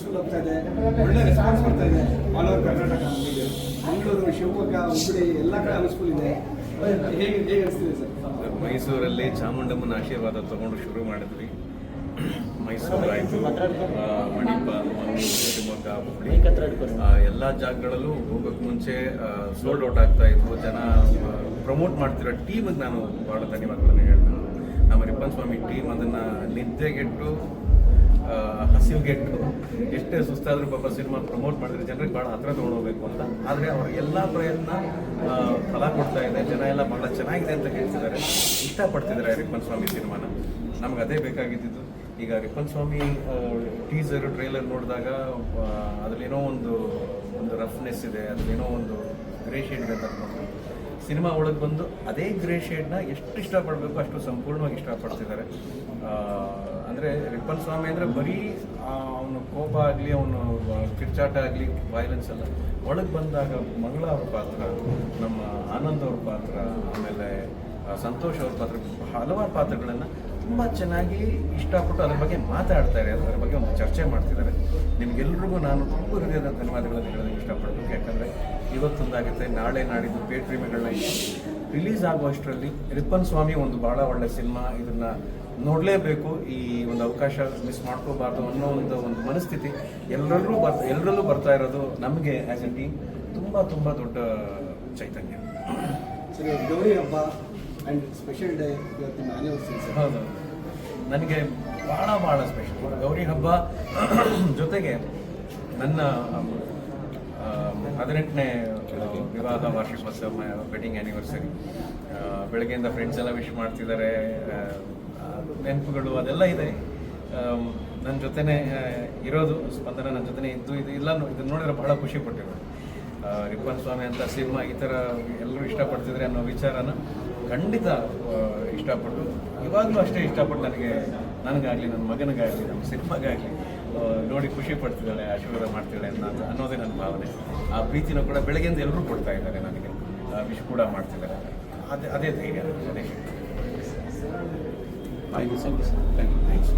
Successful ಆಗ್ತಾ ಇದೆ, ಒಳ್ಳೆ ರೆಸ್ಪಾನ್ಸ್ ಬರ್ತಾ ಇದೆ ಆಲ್ ಓವರ್ ಕರ್ನಾಟಕ. ನಮಗೆ ಮಂಗಳೂರು, ಶಿವಮೊಗ್ಗ, ಹುಬ್ಬಳ್ಳಿ ಎಲ್ಲ ಕಡೆ ಹೌಸ್ಫುಲ್ ಇದೆ. ಹೇಗೆ ಅನಿಸ್ತಿದೆ ಸರ್? ಮೈಸೂರಲ್ಲಿ ಚಾಮುಂಡಮ್ಮನ ಆಶೀರ್ವಾದ ತಗೊಂಡು ಶುರು ಮಾಡಿದ್ವಿ. ಮೈಸೂರು ಆಯಿತು, ಮಣಿಪಾಲ್, ಮಂಗಳೂರು, ಶಿವಮೊಗ್ಗ, ಹುಬ್ಬಳ್ಳಿ ಎಲ್ಲ ಜಾಗಗಳಲ್ಲೂ ಹೋಗೋಕ್ಕೆ ಮುಂಚೆ ಸೋಲ್ಡ್ ಔಟ್ ಆಗ್ತಾ ಇತ್ತು. ಜನ ಪ್ರಮೋಟ್ ಮಾಡ್ತಿರೋ ಟೀಮಿಗೆ ನಾನು ಭಾಳ ಧನ್ಯವಾದಗಳನ್ನು ಹೇಳ್ತೀನಿ. ನಮ್ಮ ರಿಪ್ಪನ್ ಸ್ವಾಮಿ ಟೀಮ್ ಅದನ್ನು ನಿದ್ದೆಗೆಟ್ಟು ಹಸಿವುಗೆಟ್ಟು ಎಷ್ಟೇ ಸುಸ್ತಾದರೂ ಪಾಪ ಸಿನಿಮಾ ಪ್ರಮೋಟ್ ಮಾಡಿದ್ರೆ ಜನರಿಗೆ ಭಾಳ ಹತ್ರ ತೊಗೊಂಡೋಗ್ಬೇಕು ಅಂತ. ಆದರೆ ಅವ್ರ ಎಲ್ಲ ಪ್ರಯತ್ನ ಫಲ ಕೊಡ್ತಾ ಇದೆ. ಜನ ಎಲ್ಲ ಭಾಳ ಚೆನ್ನಾಗಿದೆ ಅಂತ ಹೇಳ್ತಿದ್ದಾರೆ, ಇಷ್ಟಪಡ್ತಿದ್ದಾರೆ ರಿಪ್ಪನ್ ಸ್ವಾಮಿ ಸಿನಿಮಾನ. ನಮ್ಗೆ ಅದೇ ಬೇಕಾಗಿದ್ದು. ಈಗ ರಿಪ್ಪನ್ ಸ್ವಾಮಿ ಟೀಸರ್ ಟ್ರೈಲರ್ ನೋಡಿದಾಗ ಅದರಲ್ಲೇನೋ ಒಂದು ರಫ್ನೆಸ್ ಇದೆ, ಅದರಲ್ಲೇನೋ ಒಂದು ಗ್ರೇ ಶೇಡ್ ಇದೆ ಅಂತ ನೋಡ್ತೀವಿ. ಸಿನಿಮಾ ಒಳಗೆ ಬಂದು ಅದೇ ಗ್ರೇ ಶೇಡ್ನ ಎಷ್ಟು ಇಷ್ಟಪಡಬೇಕು ಅಷ್ಟು ಸಂಪೂರ್ಣವಾಗಿ ಇಷ್ಟಪಡ್ತಿದ್ದಾರೆ. ಅಂದರೆ ರಿಪ್ಪನ್ ಸ್ವಾಮಿ ಅಂದರೆ ಬರೀ ಅವನು ಕೋಪ ಆಗಲಿ, ಅವನು ಕಿರ್ಚಾಟ ಆಗಲಿ, ವೈಲೆನ್ಸ್ ಅಲ್ಲ. ಒಳಗೆ ಬಂದಾಗ ಮಂಗಳ ಅವ್ರ ಪಾತ್ರ, ನಮ್ಮ ಆನಂದ್ ಅವ್ರ ಪಾತ್ರ, ಆಮೇಲೆ ಸಂತೋಷ್ ಅವ್ರ ಪಾತ್ರ, ಹಲವಾರು ಪಾತ್ರಗಳನ್ನು ತುಂಬ ಚೆನ್ನಾಗಿ ಇಷ್ಟಪಟ್ಟು ಅದ್ರ ಬಗ್ಗೆ ಮಾತಾಡ್ತಾರೆ, ಅದರ ಬಗ್ಗೆ ಒಂದು ಚರ್ಚೆ ಮಾಡ್ತಿದ್ದಾರೆ. ನಿಮಗೆಲ್ರಿಗೂ ನಾನು ತುಂಬ ಹೃದಯದ ಧನ್ಯವಾದಗಳನ್ನು ಹೇಳೋದಕ್ಕೆ ಇಷ್ಟಪಡಬೇಕು. ಯಾಕಂದರೆ ಇವತ್ತೊಂದಾಗುತ್ತೆ, ನಾಳೆ ನಾಡಿದ್ದು ಪೇಟ್ರಿಮೆಗಳನ್ನ ರಿಲೀಸ್ ಆಗುವಷ್ಟರಲ್ಲಿ ರಿಪ್ಪನ್ ಸ್ವಾಮಿ ಒಂದು ಭಾಳ ಒಳ್ಳೆಯ ಸಿನಿಮಾ, ಇದನ್ನು ನೋಡಲೇಬೇಕು, ಈ ಒಂದು ಅವಕಾಶ ಮಿಸ್ ಮಾಡ್ಕೋಬಾರ್ದು ಅನ್ನೋ ಒಂದು ಮನಸ್ಥಿತಿ ಎಲ್ಲರಲ್ಲೂ ಬರ್ತಾ ಇರೋದು ನಮಗೆ ಆ್ಯಸ್ ಎ ಟೀಮ್ ತುಂಬ ದೊಡ್ಡ ಚೈತನ್ಯ. ಸರಿ, ಗೌರಿ ಹಬ್ಬ ಆ್ಯಂಡ್ ಸ್ಪೆಷಲ್ ಡೇ ಇವತ್ತಿನ ಆನಿವರ್ಸರಿ. ಹೌದು, ನನಗೆ ಭಾಳ ಸ್ಪೆಷಲ್ ಗೌರಿ ಹಬ್ಬ. ಜೊತೆಗೆ ನನ್ನ 18ನೇ ವಿವಾಹ ವಾರ್ಷಿಕೋತ್ಸವ, ವೆಡ್ಡಿಂಗ್ ಆ್ಯನಿವರ್ಸರಿ. ಬೆಳಗ್ಗೆಯಿಂದ ಫ್ರೆಂಡ್ಸ್ ಎಲ್ಲ ವಿಶ್ ಮಾಡ್ತಿದ್ದಾರೆ, ನೆನಪುಗಳು ಅದೆಲ್ಲ ಇದೆ. ನನ್ನ ಜೊತೆನೇ ಇರೋದು ಸ್ಪಂದನ, ನನ್ನ ಜೊತೆನೇ ಇದ್ದು ಇದನ್ನು ನೋಡಿದ್ರೆ ಬಹಳ ಖುಷಿ ಪಟ್ಟಿರೋದು. ರಿಪ್ಪನ್ ಸ್ವಾಮಿ ಅಂತ ಸಿನಿಮಾ ಈ ಥರ ಎಲ್ಲರೂ ಇಷ್ಟಪಡ್ತಿದ್ರೆ ಅನ್ನೋ ವಿಚಾರನ ಖಂಡಿತ ಇಷ್ಟಪಟ್ಟು, ಇವಾಗಲೂ ಅಷ್ಟೇ ಇಷ್ಟಪಟ್ಟು ನನಗಾಗಲಿ, ನನ್ನ ಮಗನಿಗಾಗಲಿ, ನಮ್ಮ ಸಿನಿಮಾಗಾಗಲಿ ನೋಡಿ ಖುಷಿ ಪಡ್ತಿದ್ದಾಳೆ, ಆಶೀರ್ವಾದ ಮಾಡ್ತಿದ್ದಾಳೆ ಅನ್ನೋದೇ ನನ್ನ ಭಾವನೆ. ಆ ಪ್ರೀತಿನೂ ಕೂಡ ಬೆಳಗ್ಗೆಯಿಂದ ಎಲ್ಲರೂ ಕೊಡ್ತಾ ಇದ್ದಾರೆ, ನನಗೆ ವಿಶ್ ಕೂಡ ಮಾಡ್ತಿದ್ದಾರೆ. ಅದೇ ಧೈರ್ಯ, ಅದೇ. Thank you.